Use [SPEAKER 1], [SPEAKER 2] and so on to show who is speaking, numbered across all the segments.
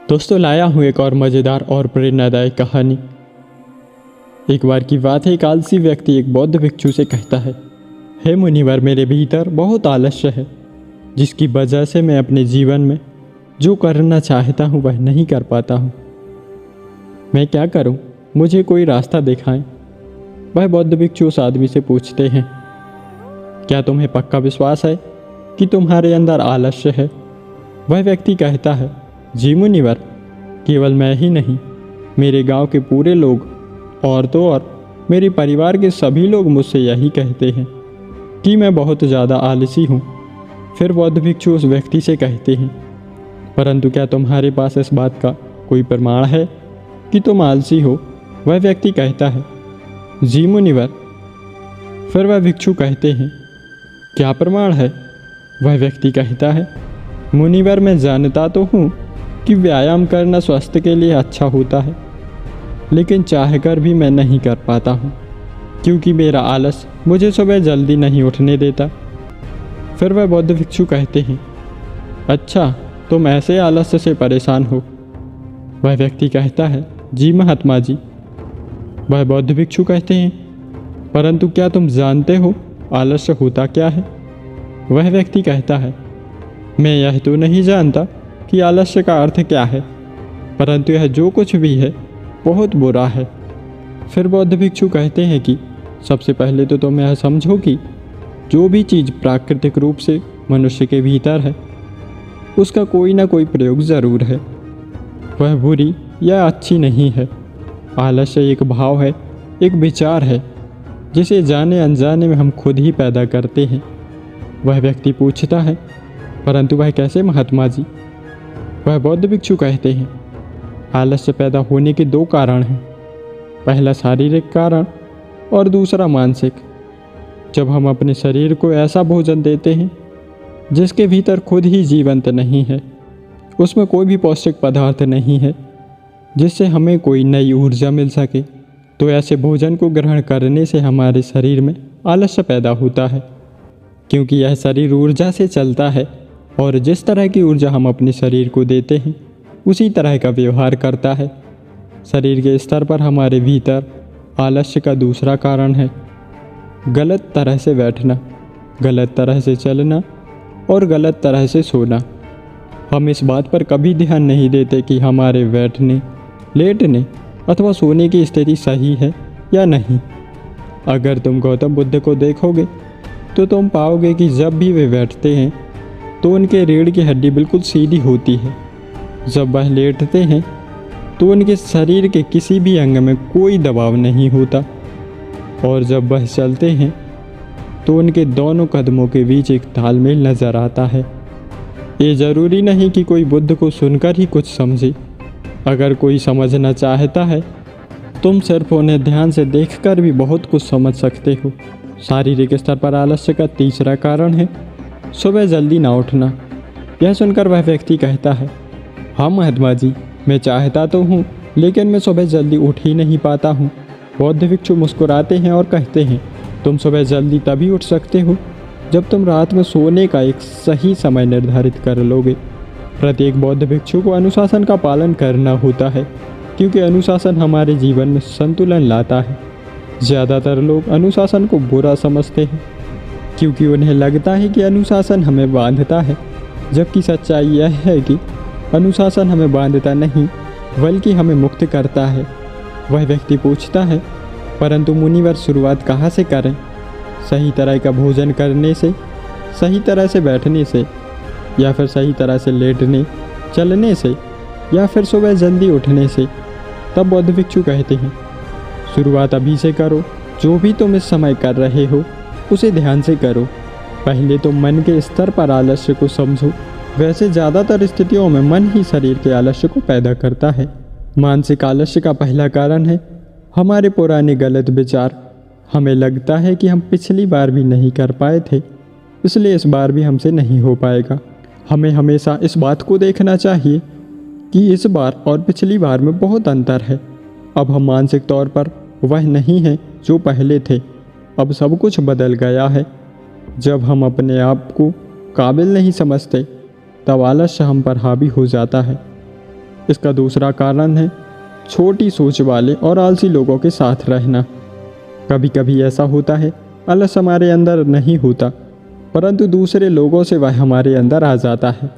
[SPEAKER 1] दोस्तों लाया हूँ एक और मज़ेदार और प्रेरणादायक कहानी। एक बार की बात है, एक आलसी व्यक्ति एक बौद्ध भिक्षु से कहता है, हे मुनिवर, मेरे भीतर बहुत आलस्य है, जिसकी वजह से मैं अपने जीवन में जो करना चाहता हूँ वह नहीं कर पाता हूँ। मैं क्या करूँ? मुझे कोई रास्ता दिखाएं। वह बौद्ध भिक्षु उस आदमी से पूछते हैं, क्या तुम्हें पक्का विश्वास है कि तुम्हारे अंदर आलस्य है? वह व्यक्ति कहता है, जी मुनिवर, केवल मैं ही नहीं, मेरे गांव के पूरे लोग, औरतों और मेरे परिवार के सभी लोग मुझसे यही कहते हैं कि मैं बहुत ज़्यादा आलसी हूँ। फिर बौद्ध भिक्षु उस व्यक्ति से कहते हैं, परंतु क्या तुम्हारे पास इस बात का कोई प्रमाण है कि तुम आलसी हो? वह व्यक्ति कहता है, जी मुनिवर। फिर वह भिक्षु कहते हैं, क्या प्रमाण है? वह व्यक्ति कहता है, मुनिवर, मैं जानता तो हूँ कि व्यायाम करना स्वास्थ्य के लिए अच्छा होता है, लेकिन चाहकर भी मैं नहीं कर पाता हूँ, क्योंकि मेरा आलस मुझे सुबह जल्दी नहीं उठने देता। फिर वह बौद्ध भिक्षु कहते हैं, अच्छा, तुम ऐसे आलस्य से परेशान हो? वह व्यक्ति कहता है, जी महात्मा जी। वह बौद्ध भिक्षु कहते हैं, परंतु क्या तुम जानते हो आलस्य होता क्या है? वह व्यक्ति कहता है, मैं यह तो नहीं जानता कि आलस्य का अर्थ क्या है, परंतु यह जो कुछ भी है बहुत बुरा है। फिर बौद्ध भिक्षु कहते हैं कि सबसे पहले तो तुम यह समझो कि जो भी चीज़ प्राकृतिक रूप से मनुष्य के भीतर है, उसका कोई ना कोई प्रयोग ज़रूर है, वह बुरी या अच्छी नहीं है। आलस्य एक भाव है, एक विचार है, जिसे जाने अनजाने में हम खुद ही पैदा करते हैं। वह व्यक्ति पूछता है, परंतु वह कैसे महात्मा जी? वह बौद्ध भिक्षु कहते हैं, आलस्य पैदा होने के दो कारण हैं, पहला शारीरिक कारण और दूसरा मानसिक। जब हम अपने शरीर को ऐसा भोजन देते हैं जिसके भीतर खुद ही जीवंत नहीं है, उसमें कोई भी पौष्टिक पदार्थ नहीं है जिससे हमें कोई नई ऊर्जा मिल सके, तो ऐसे भोजन को ग्रहण करने से हमारे शरीर में आलस्य पैदा होता है, क्योंकि यह शरीर ऊर्जा से चलता है और जिस तरह की ऊर्जा हम अपने शरीर को देते हैं उसी तरह का व्यवहार करता है। शरीर के स्तर पर हमारे भीतर आलस्य का दूसरा कारण है गलत तरह से बैठना, गलत तरह से चलना और गलत तरह से सोना। हम इस बात पर कभी ध्यान नहीं देते कि हमारे बैठने, लेटने अथवा सोने की स्थिति सही है या नहीं। अगर तुम गौतम बुद्ध को देखोगे तो तुम पाओगे कि जब भी वे बैठते हैं तो उनके रीढ़ की हड्डी बिल्कुल सीधी होती है। जब वह लेटते हैं तो उनके शरीर के किसी भी अंग में कोई दबाव नहीं होता, और जब वह चलते हैं तो उनके दोनों कदमों के बीच एक तालमेल नज़र आता है। ये ज़रूरी नहीं कि कोई बुद्ध को सुनकर ही कुछ समझे। अगर कोई समझना चाहता है, तुम सिर्फ उन्हें ध्यान से देखकर भी बहुत कुछ समझ सकते हो। शारीरिक स्तर पर आलस्य का तीसरा कारण है सुबह जल्दी ना उठना। यह सुनकर वह व्यक्ति कहता है, हाँ महात्मा जी, मैं चाहता तो हूँ, लेकिन मैं सुबह जल्दी उठ ही नहीं पाता हूँ। बौद्ध भिक्षु मुस्कुराते हैं और कहते हैं, तुम सुबह जल्दी तभी उठ सकते हो जब तुम रात में सोने का एक सही समय निर्धारित कर लोगे। प्रत्येक बौद्ध भिक्षु को अनुशासन का पालन करना होता है, क्योंकि अनुशासन हमारे जीवन में संतुलन लाता है। ज़्यादातर लोग अनुशासन को बुरा समझते हैं, क्योंकि उन्हें लगता है कि अनुशासन हमें बांधता है, जबकि सच्चाई यह है कि अनुशासन हमें बांधता नहीं बल्कि हमें मुक्त करता है। वह व्यक्ति पूछता है, परंतु मुनिवर, शुरुआत कहाँ से करें? सही तरह का भोजन करने से, सही तरह से बैठने से, या फिर सही तरह से लेटने चलने से, या फिर सुबह जल्दी उठने से? तब बौद्ध भिक्षु कहते हैं, शुरुआत अभी से करो। जो भी तुम इस समय कर रहे हो उसे ध्यान से करो। पहले तो मन के स्तर पर आलस्य को समझो। वैसे ज़्यादातर स्थितियों में मन ही शरीर के आलस्य को पैदा करता है। मानसिक आलस्य का पहला कारण है हमारे पुराने गलत विचार। हमें लगता है कि हम पिछली बार भी नहीं कर पाए थे, इसलिए इस बार भी हमसे नहीं हो पाएगा। हमें हमेशा इस बात को देखना चाहिए कि इस बार और पिछली बार में बहुत अंतर है। अब हम मानसिक तौर पर वह नहीं हैं जो पहले थे। अब सब कुछ बदल गया है। जब हम अपने आप को काबिल नहीं समझते, तब आलस्य हम पर हावी हो जाता है। इसका दूसरा कारण है छोटी सोच वाले और आलसी लोगों के साथ रहना। कभी कभी ऐसा होता है, आलस हमारे अंदर नहीं होता, परंतु दूसरे लोगों से वह हमारे अंदर आ जाता है।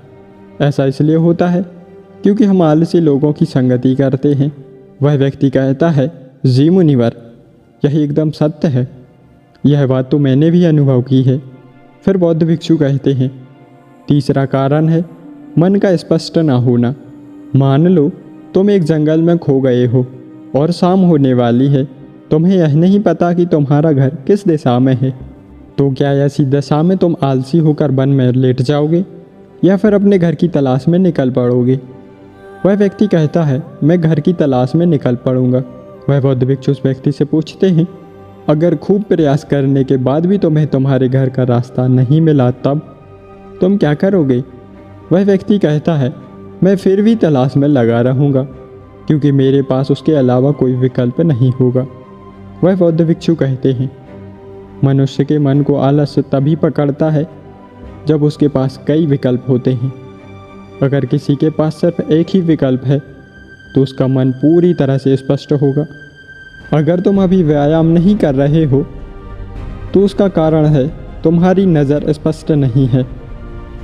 [SPEAKER 1] ऐसा इसलिए होता है क्योंकि हम आलसी लोगों की संगति करते हैं। वह व्यक्ति कहता है, जी मुनिवर, यही एकदम सत्य है, यह बात तो मैंने भी अनुभव की है। फिर बौद्ध भिक्षु कहते हैं, तीसरा कारण है मन का स्पष्ट ना होना। मान लो तुम एक जंगल में खो गए हो और शाम होने वाली है, तुम्हें यह नहीं पता कि तुम्हारा घर किस दिशा में है। तो क्या ऐसी दशा में तुम आलसी होकर वन में लेट जाओगे या फिर अपने घर की तलाश में निकल पड़ोगे? वह व्यक्ति कहता है, मैं घर की तलाश में निकल पड़ूंगा। वह बौद्ध भिक्षु उस व्यक्ति से पूछते हैं, अगर खूब प्रयास करने के बाद भी तुम्हें तुम्हारे घर का रास्ता नहीं मिला तब तुम क्या करोगे? वह व्यक्ति कहता है, मैं फिर भी तलाश में लगा रहूँगा क्योंकि मेरे पास उसके अलावा कोई विकल्प नहीं होगा। वह बौद्ध भिक्षु कहते हैं, मनुष्य के मन को आलस तभी पकड़ता है जब उसके पास कई विकल्प होते हैं। अगर किसी के पास सिर्फ एक ही विकल्प है तो उसका मन पूरी तरह से स्पष्ट होगा। अगर तुम अभी व्यायाम नहीं कर रहे हो तो उसका कारण है तुम्हारी नज़र स्पष्ट नहीं है।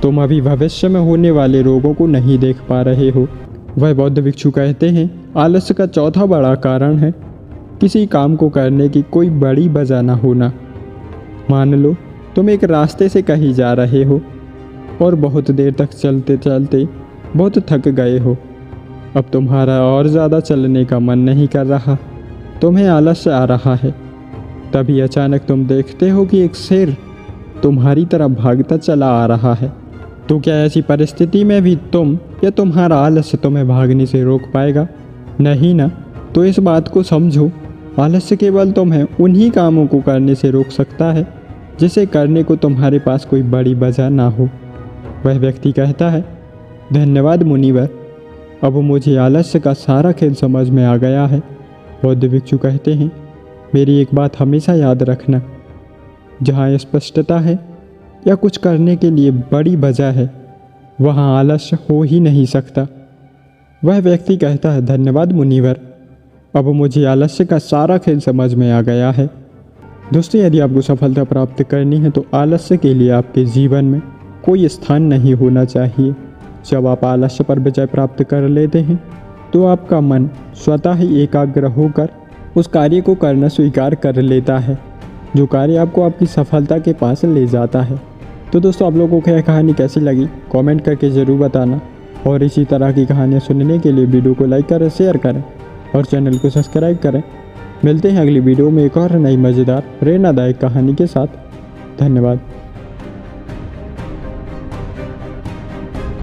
[SPEAKER 1] तुम अभी भविष्य में होने वाले रोगों को नहीं देख पा रहे हो। वह बौद्ध भिक्षु कहते हैं, आलस्य का चौथा बड़ा कारण है किसी काम को करने की कोई बड़ी वजह न होना। मान लो तुम एक रास्ते से कहीं जा रहे हो और बहुत देर तक चलते चलते बहुत थक गए हो। अब तुम्हारा और ज़्यादा चलने का मन नहीं कर रहा, तुम्हें आलस्य आ रहा है। तभी अचानक तुम देखते हो कि एक शेर तुम्हारी तरफ भागता चला आ रहा है। तो क्या ऐसी परिस्थिति में भी तुम या तुम्हारा आलस्य तुम्हें भागने से रोक पाएगा? नहीं ना। तो इस बात को समझो, आलस्य केवल तुम्हें उन्हीं कामों को करने से रोक सकता है जिसे करने को तुम्हारे पास कोई बड़ी वजह ना हो। वह व्यक्ति कहता है, धन्यवाद मुनिवर, अब मुझे आलस्य का सारा खेल समझ में आ गया है। बौद्ध भिक्षु कहते हैं, मेरी एक बात हमेशा याद रखना, जहाँ स्पष्टता है या कुछ करने के लिए बड़ी वजह है वहाँ आलस्य हो ही नहीं सकता। वह व्यक्ति कहता है, धन्यवाद मुनिवर, अब मुझे आलस्य का सारा खेल समझ में आ गया है। दोस्तों, यदि आपको सफलता प्राप्त करनी है तो आलस्य के लिए आपके जीवन में कोई स्थान नहीं होना चाहिए। जब आप आलस्य पर विजय प्राप्त कर लेते हैं तो आपका मन स्वतः ही एकाग्र होकर उस कार्य को करना स्वीकार कर लेता है जो कार्य आपको आपकी सफलता के पास ले जाता है। तो दोस्तों, आप लोगों को यह कहानी कैसी लगी कमेंट करके ज़रूर बताना, और इसी तरह की कहानियाँ सुनने के लिए वीडियो को लाइक करें, शेयर करें और चैनल को सब्सक्राइब करें। मिलते हैं अगली वीडियो में एक और नई मज़ेदार प्रेरणादायक कहानी के साथ। धन्यवाद।